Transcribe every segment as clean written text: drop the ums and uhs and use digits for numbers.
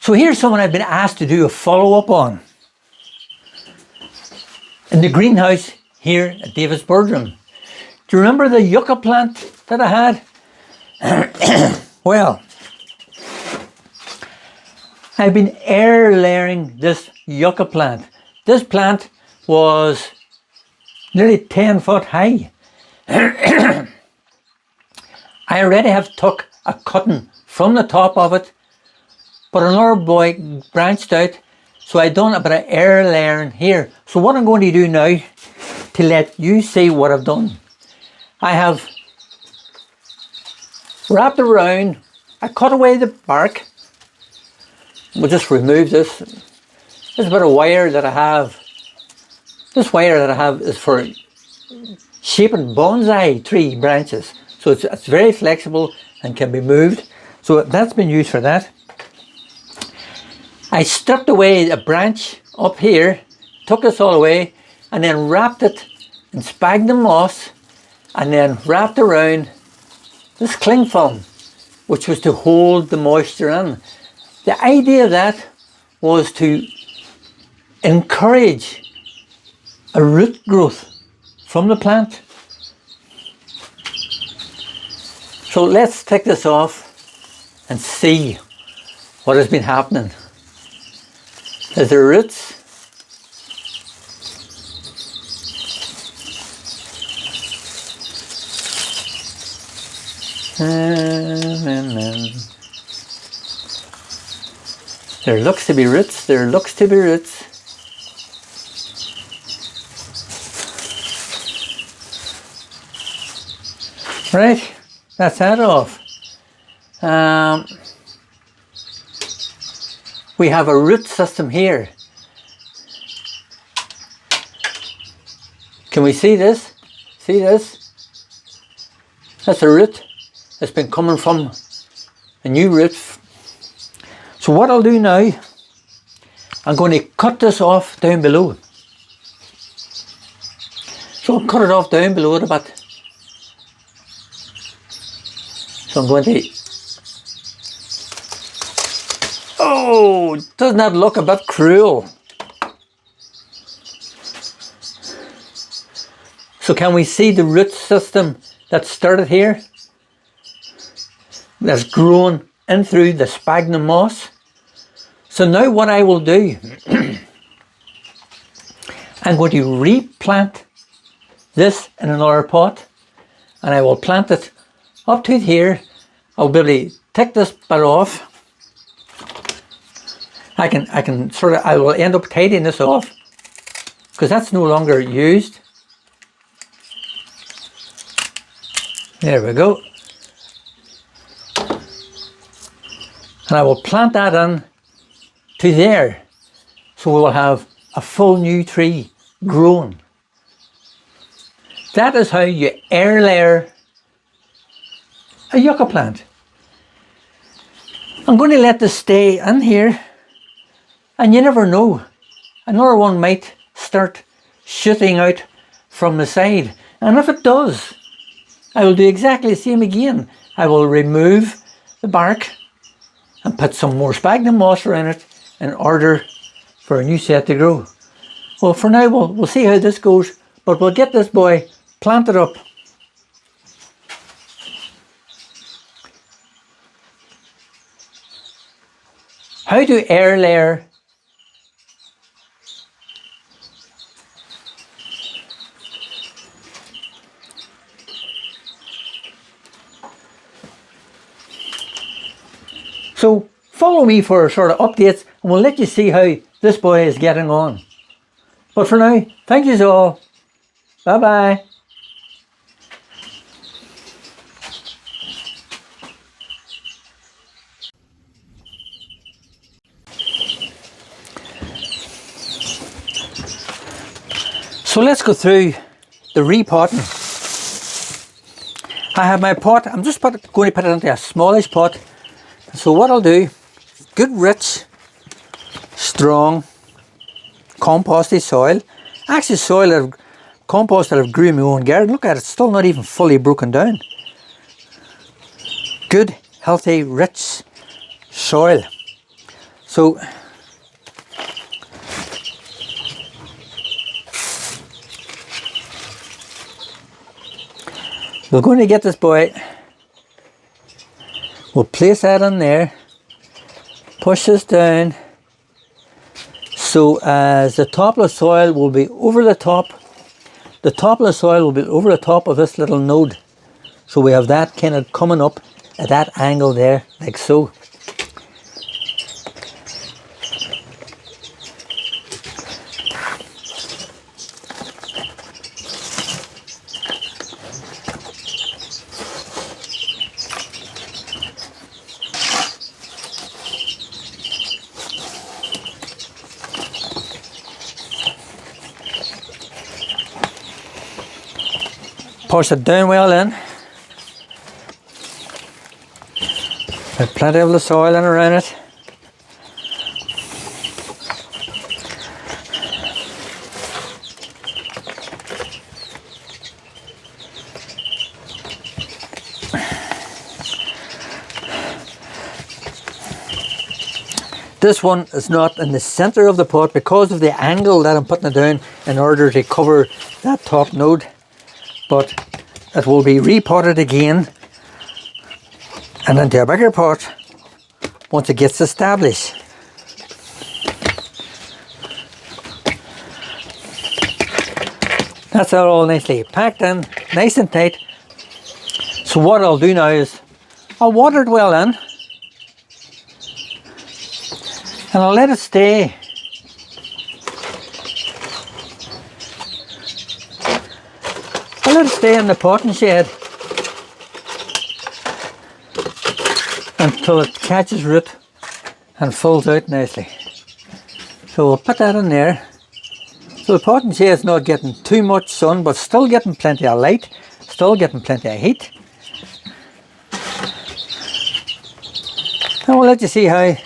So here's someone I've been asked to do a follow-up on. In the greenhouse here at David's Birdroom. Do you remember the yucca plant that I had? Well, I've been air layering this yucca plant. This plant was nearly 10 foot high. I already have took a cutting from the top of it, but another boy branched out, so I done a bit of air layering here. So what I'm going to do now, to let you see what I've done, I have wrapped around, I cut away the bark. We'll just remove this. There's a bit of wire that I have. This wire that I have is for shaping bonsai tree branches. So it's very flexible and can be moved. So that's been used for that. I stripped away a branch up here, took this all away, and then wrapped it in sphagnum moss, and then wrapped around this cling film, which was to hold the moisture in. The idea of that was to encourage a root growth from the plant. So let's take this off and see what has been happening. There's the roots. There looks to be roots, there looks to be roots. Right, that's that off. We have a root system here. Can we see this? See this? That's a root. It's been coming from a new root. So what I'll do now, I'm going to cut this off down below. So I'll cut it off down below it a bit. So I'm going to... Oh, doesn't that look a bit cruel? So can we see the root system that started here? That's grown in through the sphagnum moss. So now what I will do, I'm going to replant this in another pot, and I will plant it up to here. I'll be able to take this bit off. I will end up tidying this off because that's no longer used. There we go. And I will plant that in to there. So we will have a full new tree grown. That is how you air layer a yucca plant. I'm going to let this stay in here, and you never know, another one might start shooting out from the side, and if it does, I will do exactly the same again. I will remove the bark and put some more sphagnum moss around it in order for a new set to grow. Well, for now we'll see how this goes, but we'll get this boy planted up. How to air layer So follow me for sort of updates, and we'll let you see how this boy is getting on. But for now, thank you all. Bye bye. So let's go through the repotting. I have my pot. I'm just going to put it into a smallish pot. So what I'll do, good rich, strong, composty soil. Actually soil compost that I've grew in my own garden. Look at it, it's still not even fully broken down. Good, healthy, rich soil. So we're going to get this boy, we'll place that on there, push this down, so as the top of the soil will be over the top of the soil will be over the top of this little node. So we have that kind of coming up at that angle there, like so. Push it down well in. There's plenty of the soil in around it. This one is not in the center of the pot because of the angle that I'm putting it down in order to cover that top node. But it will be repotted again and into a bigger pot once it gets established. That's all nicely packed in, nice and tight. So what I'll do now is I'll water it well in and I'll let it stay. I'll let it stay in the potting shed until it catches root and fills out nicely. So we'll put that in there. So the potting shed's not getting too much sun, but still getting plenty of light, still getting plenty of heat. And we'll let you see how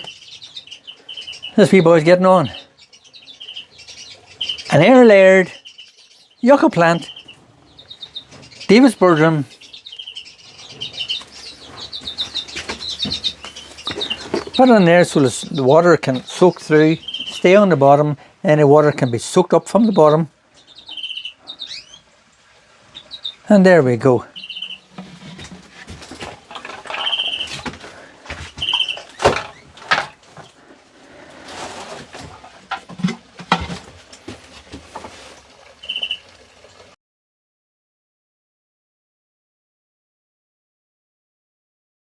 this wee boy's getting on. An air layered yucca plant, davidsbirdroom. Put it in there so the water can soak through, stay on the bottom. Any water can be soaked up from the bottom. And there we go.